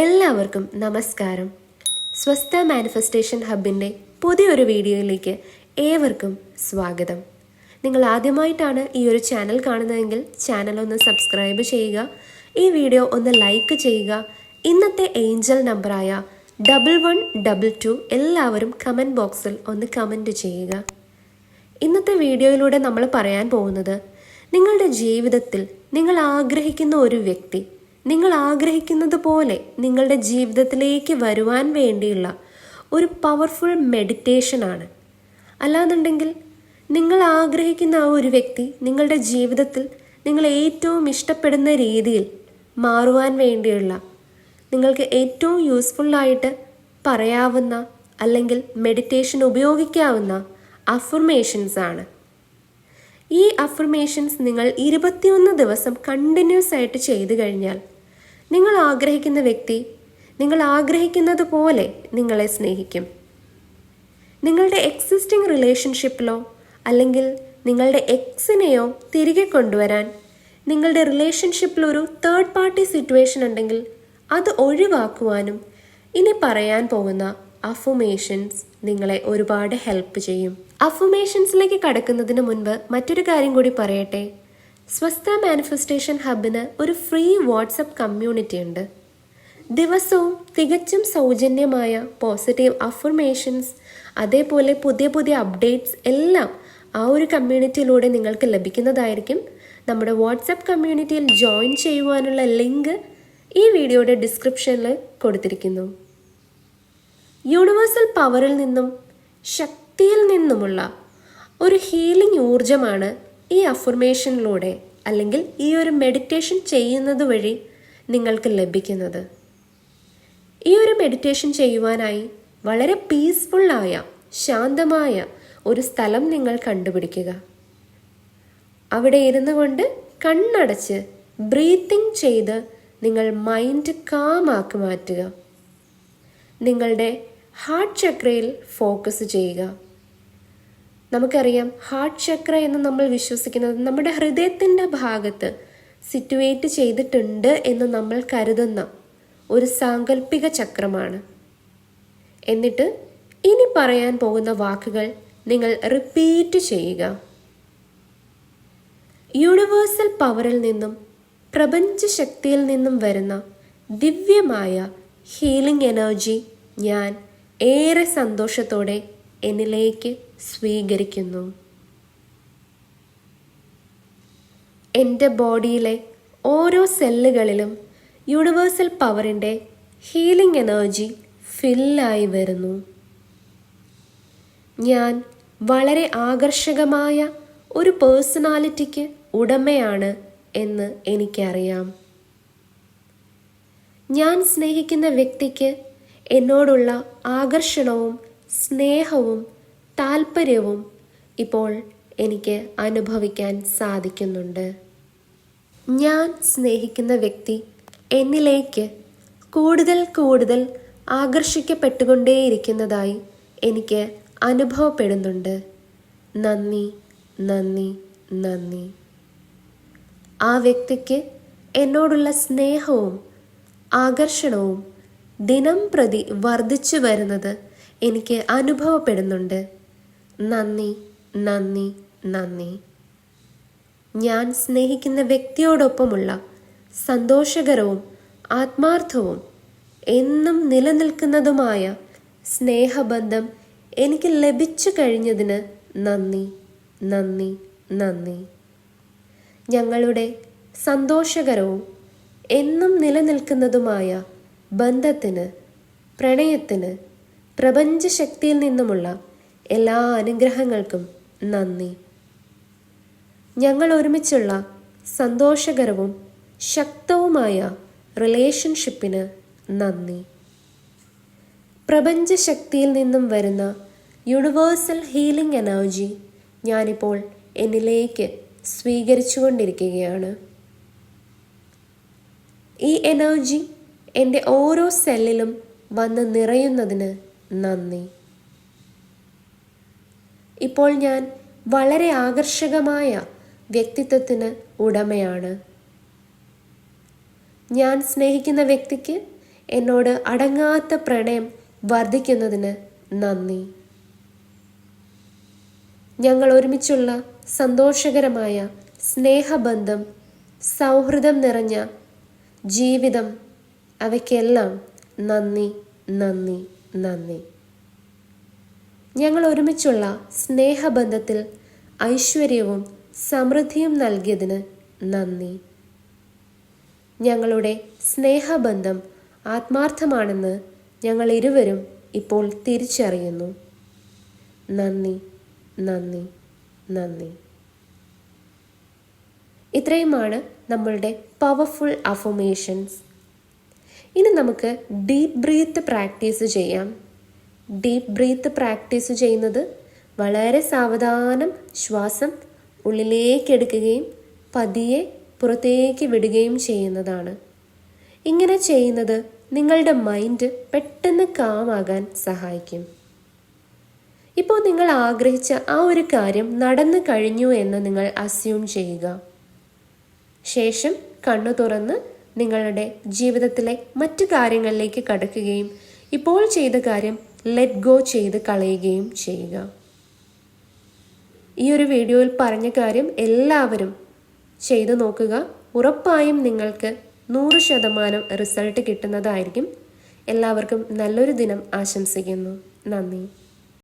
എല്ലാവർക്കും നമസ്കാരം. സ്വസ്ഥ മാനിഫെസ്റ്റേഷൻ ഹബിൻ്റെ പുതിയൊരു വീഡിയോയിലേക്ക് ഏവർക്കും സ്വാഗതം. നിങ്ങൾ ആദ്യമായിട്ടാണ് ഈ ഒരു ചാനൽ കാണുന്നതെങ്കിൽ ചാനൽ ഒന്ന് സബ്സ്ക്രൈബ് ചെയ്യുക, ഈ വീഡിയോ ഒന്ന് ലൈക്ക് ചെയ്യുക. ഇന്നത്തെ ഏഞ്ചൽ നമ്പറായ 1122 എല്ലാവരും കമൻറ്റ് ബോക്സിൽ ഒന്ന് കമൻറ്റ് ചെയ്യുക. ഇന്നത്തെ വീഡിയോയിലൂടെ നമ്മൾ പറയാൻ പോകുന്നത്, നിങ്ങളുടെ ജീവിതത്തിൽ നിങ്ങൾ ആഗ്രഹിക്കുന്ന ഒരു വ്യക്തി നിങ്ങൾ ആഗ്രഹിക്കുന്നത് പോലെ നിങ്ങളുടെ ജീവിതത്തിലേക്ക് വരുവാൻ വേണ്ടിയുള്ള ഒരു പവർഫുൾ മെഡിറ്റേഷനാണ്. അല്ലാന്നുണ്ടെങ്കിൽ നിങ്ങൾ ആഗ്രഹിക്കുന്ന ആ ഒരു വ്യക്തി നിങ്ങളുടെ ജീവിതത്തിൽ നിങ്ങൾ ഏറ്റവും ഇഷ്ടപ്പെടുന്ന രീതിയിൽ മാറുവാൻ വേണ്ടിയുള്ള നിങ്ങൾക്ക് ഏറ്റവും യൂസ്ഫുള്ളായിട്ട് പറയാവുന്ന അല്ലെങ്കിൽ മെഡിറ്റേഷൻ ഉപയോഗിക്കാവുന്ന അഫർമേഷൻസ് ആണ്. ഈ അഫർമേഷൻസ് നിങ്ങൾ 21 ദിവസം കണ്ടിന്യൂസ് ആയിട്ട് ചെയ്തു കഴിഞ്ഞാൽ നിങ്ങൾ ആഗ്രഹിക്കുന്ന വ്യക്തി നിങ്ങൾ ആഗ്രഹിക്കുന്നത് പോലെ നിങ്ങളെ സ്നേഹിക്കും. നിങ്ങളുടെ എക്സിസ്റ്റിംഗ് റിലേഷൻഷിപ്പിലോ അല്ലെങ്കിൽ നിങ്ങളുടെ എക്സിനെയോ തിരികെ കൊണ്ടുവരാൻ നിങ്ങളുടെ റിലേഷൻഷിപ്പിലൊരു തേർഡ് പാർട്ടി സിറ്റുവേഷൻ ഉണ്ടെങ്കിൽ അത് ഒഴിവാക്കുവാനും ഇനി പറയാൻ പോകുന്ന അഫർമേഷൻസ് നിങ്ങളെ ഒരുപാട് ഹെൽപ്പ് ചെയ്യും. അഫർമേഷൻസിലേക്ക് കടക്കുന്നതിന് മുൻപ് മറ്റൊരു കാര്യം കൂടി പറയട്ടെ. സ്വസ്ഥ മാനിഫെസ്റ്റേഷൻ ഹബിന് ഒരു ഫ്രീ വാട്സപ്പ് കമ്മ്യൂണിറ്റി ഉണ്ട്. ദിവസവും തികച്ചും സൗജന്യമായ പോസിറ്റീവ് അഫർമേഷൻസ്, അതേപോലെ പുതിയ പുതിയ അപ്ഡേറ്റ്സ് എല്ലാം ആ ഒരു കമ്മ്യൂണിറ്റിയിലൂടെ നിങ്ങൾക്ക് ലഭിക്കുന്നതായിരിക്കും. നമ്മുടെ വാട്സപ്പ് കമ്മ്യൂണിറ്റിയിൽ ജോയിൻ ചെയ്യുവാനുള്ള ലിങ്ക് ഈ വീഡിയോയുടെ ഡിസ്ക്രിപ്ഷനിൽ കൊടുത്തിരിക്കുന്നു. യൂണിവേഴ്സൽ പവറിൽ നിന്നും ശക്തിയിൽ നിന്നുമുള്ള ഒരു ഹീലിംഗ് ഊർജമാണ് ഈ അഫർമേഷനിലൂടെ അല്ലെങ്കിൽ ഈ ഒരു മെഡിറ്റേഷൻ ചെയ്യുന്നത് വഴി നിങ്ങൾക്ക് ലഭിക്കുന്നത്. ഈ ഒരു മെഡിറ്റേഷൻ ചെയ്യുവാനായി വളരെ പീസ്ഫുള്ളായ ശാന്തമായ ഒരു സ്ഥലം നിങ്ങൾ കണ്ടുപിടിക്കുക. അവിടെ ഇരുന്നു കൊണ്ട് കണ്ണടച്ച് ബ്രീത്തിങ് ചെയ്ത് നിങ്ങൾ മൈൻഡ് കാമാക്കി മാറ്റുക. നിങ്ങളുടെ ഹാർട്ട് ചക്രയിൽ ഫോക്കസ് ചെയ്യുക. നമുക്കറിയാം, ഹാർട്ട് ചക്ര എന്ന് നമ്മൾ വിശ്വസിക്കുന്നത് നമ്മുടെ ഹൃദയത്തിൻ്റെ ഭാഗത്ത് സിറ്റുവേറ്റ് ചെയ്തിട്ടുണ്ട് എന്ന് നമ്മൾ കരുതുന്ന ഒരു സാങ്കല്പിക ചക്രമാണ്. എന്നിട്ട് ഇനി പറയാൻ പോകുന്ന വാക്കുകൾ നിങ്ങൾ റിപ്പീറ്റ് ചെയ്യുക. യൂണിവേഴ്സൽ പവറിൽ നിന്നും പ്രപഞ്ച ശക്തിയിൽ നിന്നും വരുന്ന ദിവ്യമായ ഹീലിംഗ് എനർജി ഞാൻ ഏറെ സന്തോഷത്തോടെ എന്നിലേക്ക് സ്വീകരിക്കുന്നു. എൻ്റെ ബോഡിയിലെ ഓരോ സെല്ലുകളിലും യൂണിവേഴ്സൽ പവറിൻ്റെ ഹീലിംഗ് എനർജി ഫില്ലായി വരുന്നു. ഞാൻ വളരെ ആകർഷകമായ ഒരു പേഴ്സണാലിറ്റിക്ക് ഉടമയാണ് എന്ന് എനിക്കറിയാം. ഞാൻ സ്നേഹിക്കുന്ന വ്യക്തിക്ക് എന്നോടുള്ള ആകർഷണവും സ്നേഹവും താല്പര്യവും ഇപ്പോൾ എനിക്ക് അനുഭവിക്കാൻ സാധിക്കുന്നുണ്ട്. ഞാൻ സ്നേഹിക്കുന്ന വ്യക്തി എന്നിലേക്ക് കൂടുതൽ കൂടുതൽ ആകർഷിക്കപ്പെട്ടുകൊണ്ടേയിരിക്കുന്നതായി എനിക്ക് അനുഭവപ്പെടുന്നുണ്ട്. നന്ദി, നന്ദി, നന്ദി. ആ വ്യക്തിക്ക് എന്നോടുള്ള സ്നേഹവും ആകർഷണവും ദിനം പ്രതി വർദ്ധിച്ചു വരുന്നത് എനിക്ക് അനുഭവപ്പെടുന്നുണ്ട്. നന്ദി, നന്ദി, നന്ദി. ഞാൻ സ്നേഹിക്കുന്ന വ്യക്തിയോടൊപ്പമുള്ള സന്തോഷകരവും ആത്മാർത്ഥവും എന്നും നിലനിൽക്കുന്നതുമായ സ്നേഹബന്ധം എനിക്ക് ലഭിച്ചു കഴിഞ്ഞതിന് നന്ദി, നന്ദി, നന്ദി. ഞങ്ങളുടെ സന്തോഷകരവും എന്നും നിലനിൽക്കുന്നതുമായ ബന്ധത്തിന്, പ്രണയത്തിന് പ്രപഞ്ചശക്തിയിൽ നിന്നുമുള്ള എല്ലാ അനുഗ്രഹങ്ങൾക്കും നന്ദി. ഞങ്ങൾ ഒരുമിച്ചുള്ള സന്തോഷകരവും ശക്തവുമായ റിലേഷൻഷിപ്പിന് നന്ദി. പ്രപഞ്ചശക്തിയിൽ നിന്നും വരുന്ന യൂണിവേഴ്സൽ ഹീലിംഗ് എനർജി ഞാനിപ്പോൾ എന്നിലേക്ക് സ്വീകരിച്ചുകൊണ്ടിരിക്കുകയാണ്. ഈ എനർജി എൻ്റെ ഓരോ സെല്ലിലും വന്ന് നിറയുന്നതിന് നന്ദി. ഇപ്പോൾ ഞാൻ വളരെ ആകർഷകമായ വ്യക്തിത്വത്തിന് ഉടമയാണ്. ഞാൻ സ്നേഹിക്കുന്ന വ്യക്തിക്ക് എന്നോട് അടങ്ങാത്ത പ്രണയം വർദ്ധിക്കുന്നതിന് നന്ദി. ഞങ്ങൾ ഒരുമിച്ചുള്ള സന്തോഷകരമായ സ്നേഹബന്ധം, സൗഹൃദം നിറഞ്ഞ ജീവിതം, അവയ്ക്കെല്ലാം നന്ദി, നന്ദി, നന്ദി. ഞങ്ങൾ ഒരുമിച്ചുള്ള സ്നേഹബന്ധത്തിൽ ഐശ്വര്യവും സമൃദ്ധിയും നൽകിയതിന് നന്ദി. ഞങ്ങളുടെ സ്നേഹബന്ധം ആത്മാർത്ഥമാണെന്ന് ഞങ്ങൾ ഇരുവരും ഇപ്പോൾ തിരിച്ചറിയുന്നു. നന്ദി, നന്ദി, നന്ദി. ഇത്രയുമാണ് നമ്മളുടെ പവർഫുൾ അഫർമേഷൻസ്. ഇനി നമുക്ക് ഡീപ്പ് ബ്രീത്ത് പ്രാക്ടീസ് ചെയ്യാം. ഡീപ്പ് ബ്രീത്ത് പ്രാക്ടീസ് ചെയ്യുന്നത് വളരെ സാവധാനം ശ്വാസം ഉള്ളിലേക്ക് എടുക്കുകയും പതിയെ പുറത്തേക്ക് വിടുകയും ചെയ്യുന്നതാണ്. ഇങ്ങനെ ചെയ്യുന്നത് നിങ്ങളുടെ മൈൻഡ് പെട്ടെന്ന് കാമാകാൻ സഹായിക്കും. ഇപ്പോൾ നിങ്ങൾ ആഗ്രഹിച്ച ആ ഒരു കാര്യം നടന്നു കഴിഞ്ഞു എന്ന് നിങ്ങൾ അസ്യൂം ചെയ്യുക. ശേഷം കണ്ണു തുറന്ന് നിങ്ങളുടെ ജീവിതത്തിലെ മറ്റു കാര്യങ്ങളിലേക്ക് കടക്കുകയും ഇപ്പോൾ ചെയ്ത കാര്യം ലെറ്റ് ഗോ ചെയ്ത് കളയുകയും ചെയ്യുക. ഈ ഒരു വീഡിയോയിൽ പറഞ്ഞ കാര്യം എല്ലാവരും ചെയ്തു നോക്കുക. ഉറപ്പായും നിങ്ങൾക്ക് 100% റിസൾട്ട് കിട്ടുന്നതായിരിക്കും. എല്ലാവർക്കും നല്ലൊരു ദിനം ആശംസിക്കുന്നു. നന്ദി.